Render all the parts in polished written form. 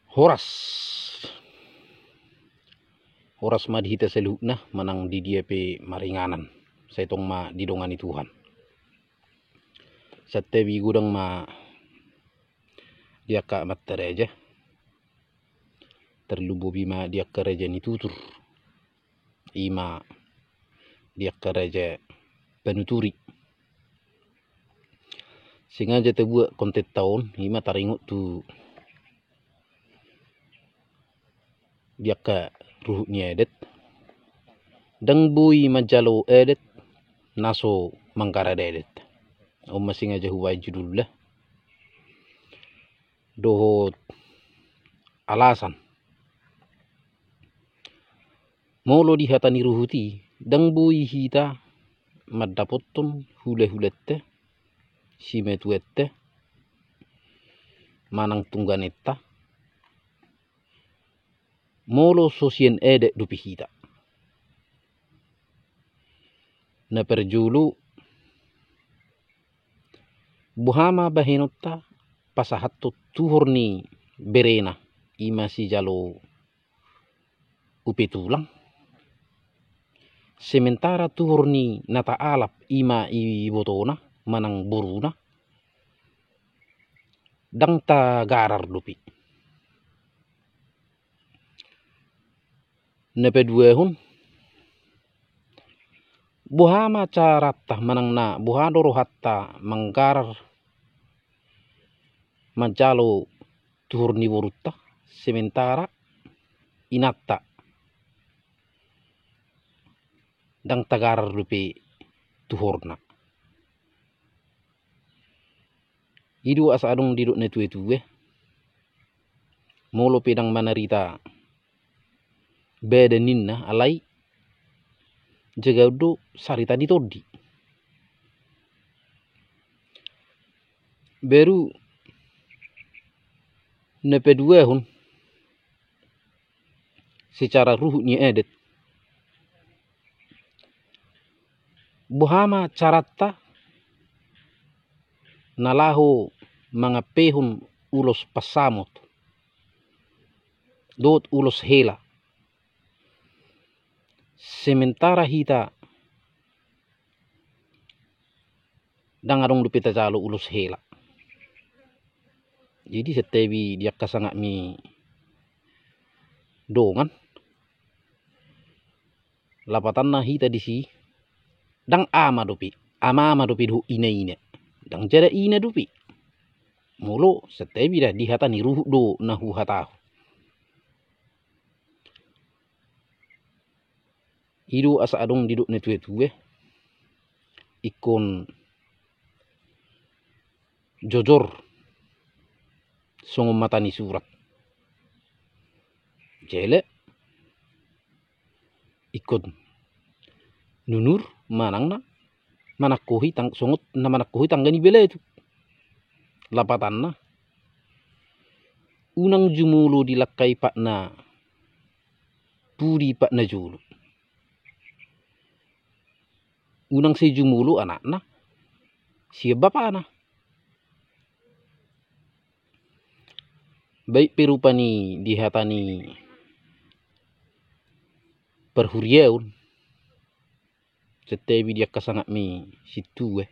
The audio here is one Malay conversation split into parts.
Horas ma dihita selukna manang di dia pe maringanan saitong ma didongani Tuhan. Satte bi gudang ma dia ka mattereja terlubu bima dia kereja ni tutur ima dia kereja penuturi sengaja tebuat kontet tahun ima taringut tu dia ka ruhnya edet dang bui majalo edet naso mangkara edet sengaja huwai judul lah dohot alasan molo dihatani ruhuti dang bui hita madapotton hule-hulette simetuette manang tungganetta molo sosien edek dupi hita na perjulu buhama bahenotta pasahatto tuhorni berena ima si jalo upe tulang sementara tuhorni nata alap ima ibotona manang boruna dang ta garar dupi nepe duehun buhama caratta manang na buhadoro hatta manggarar majalo tuhorni borutta sementara inatta dang tagarar dupi tuhorna idu asa adong diduk ne tuwe molo pedang manarita beda ninna alai jagaudo sarita ditodi beru nepe duehun secara ruhnya edet buhama caratta nalaho mangapehun ulos pasamot dot ulos hela sementara hita dang adong dupita jalo ulos hela jadi setebi dia kasangak mi dongan lapatan na hita disi dang ama dupi du ine dang jere ine dupi molo setebi dah dihatani ruh do nahu hatahu idu asa adong diduk ne tuwe ikon jojor songo matani surat jele ikon nunur manangna manakohi tang songot na manakohi tanggani bele itu lapatanna unang jumulo dilakai pakna puri pakna julu unang si jumulo anakna si bapana baik perupani dihatani perhuriaun setebi dia kasangak mi situ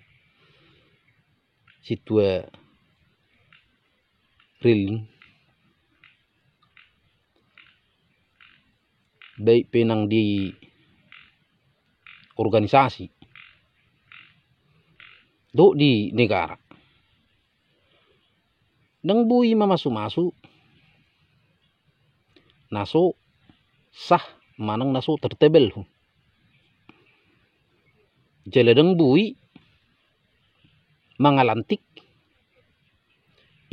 riling baik penang di organisasi do di negara dang bui mamasu-masu naso sah manang naso tertebel jeledeng bui mangalantik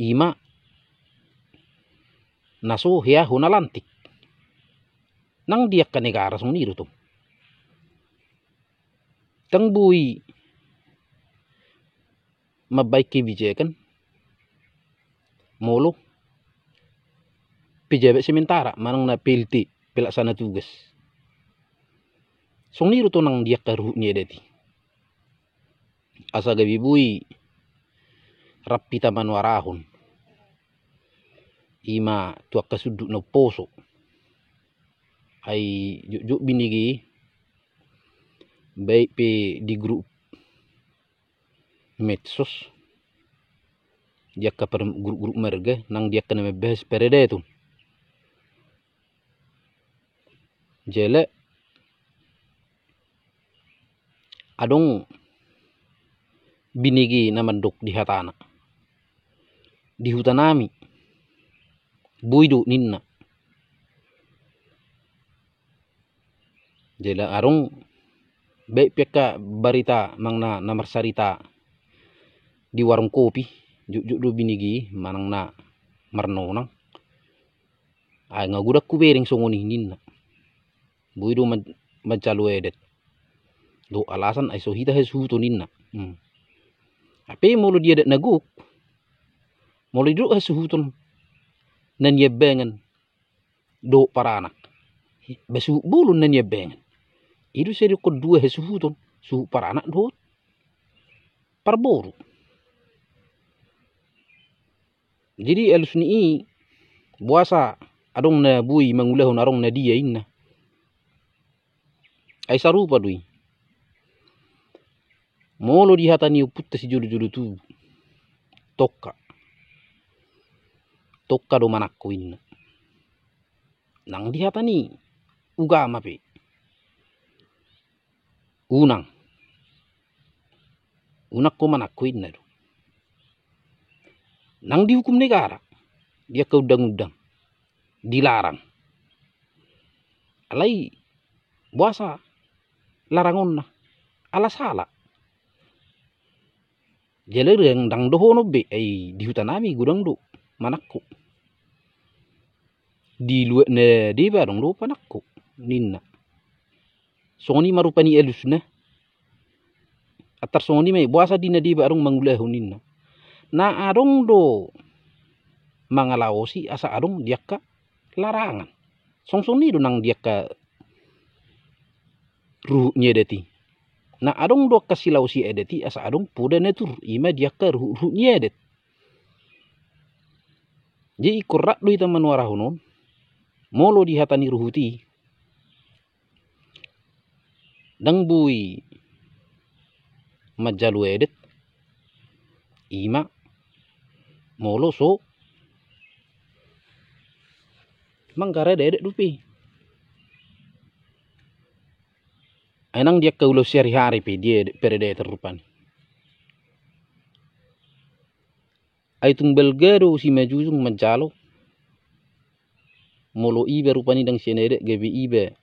ima naso hea hunalantik nang dia ke negara song niru tuh tang bui mabaik kebijakan molo pejabat sementara manang na PLT pelaksana tugas song niru to nang dia karuhnya deti asa gabi bui rapi taman warahun ima tuak kasuduk no poso ai juk binigi baik pe di grup medsos dia ka per grup merga nang dia kena bahas perede tu jele adong binigi namandok di hatana di hutanami buidu ninna jela arong baik peka barita mangna namar sarita di warung kopi juk do binigi manang na marnonang ay ngagudak kubering songoni ninna buidu mancalo edet do alasan ay sohita hesuto ninna ape molo dia det naguk molo do hesuton nan yebengan do paranak basu bulun nan yebengan itu seri ko dua hesuton su paranak do parboru jadi elusni buasa adong na bui mangulahon arong na dia inna ay sarupa dui molo di hatani uputta si julu-julu tu tokka do manakko inna nang di hatani ugama pe unak ko manakko inna do nang dihukum negara dia ke undang-undang dilarang alai buasa larangon na ala sala jele reng dang dohono be ay di hutanami gudang do manakko di luwe ne di barong do panakko ninna soni marupani elusna atar soni me buasa dina di barong mangulahu ninna na adong do mangalaosi asa adong diakka larangan songsoni do nang diakka ruh nyedeti na adong do kasilausi edeti asa adong puda netur ima diakka ruh nyedet jadi korak do ita manuara honon molo di hatani ruhuti dang bui majalu edet ima molo so manggara dedek dupi enang dia kaulo sehari-hari pe dia perede terupani aitung belgado si majujung mencalo molo ibe rupani dang senede gebe ibe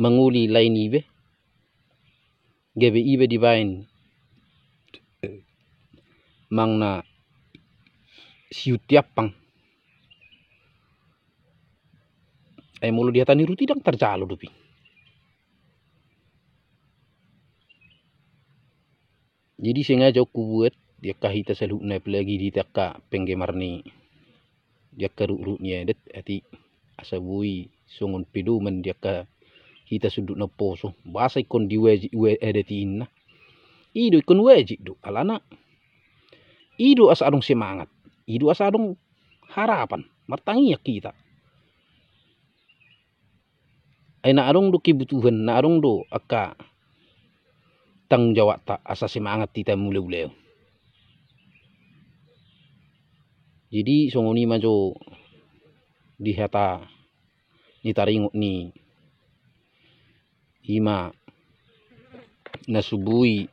manguli lain ibe gebe ibe dibain mangna siutiapang ay molo di hatani ruti dang tercalo dupi jadi sengaja aku buat dia kahita salukna pelagi di taka penggemarni dia keruk-ruknya det ati asabui songon pedoman dia ka kita sudut na poso bahasa ikon di weji edetina ido ikon weji do alana ido asa adong semangat ido asa adong harapan martangi kita ay na adong do kebutuhan na adong do aka tanggung jawab tak asa semangat kita mulai-mulai jadi songoni majo di hata ni taringot ni ima nasubui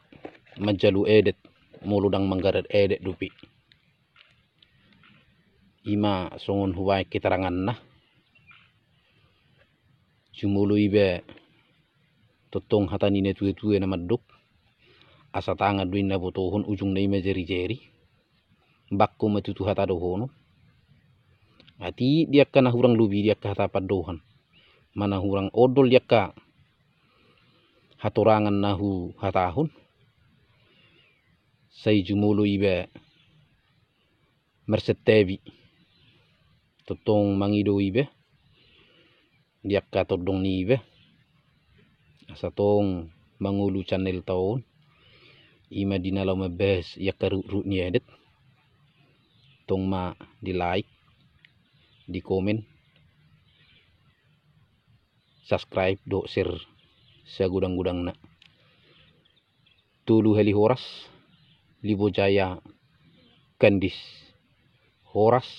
majalu edet moludang manggarat edet dupi ima songon huwai keterangan nah jumulu ibe totong hatani ne tuwe na maduk asa tanga duin na botohon ujung na ima jeri-jeri bakko matutu hata dohono ati dia kana hurang lubi dia ka hata padohan mana hurang odol dia ka hatorangan nahu hatahun say jumulu ibe mersetebi totong mangido ibe dia ka todong ni ibe asa tong mangulu channel taon ima dinalaw mabes ya karuk ni edit tong ma di like di komen, subscribe do share sagudang-gudang na. Tulu heli horas Libo Jaya Kandis, horas.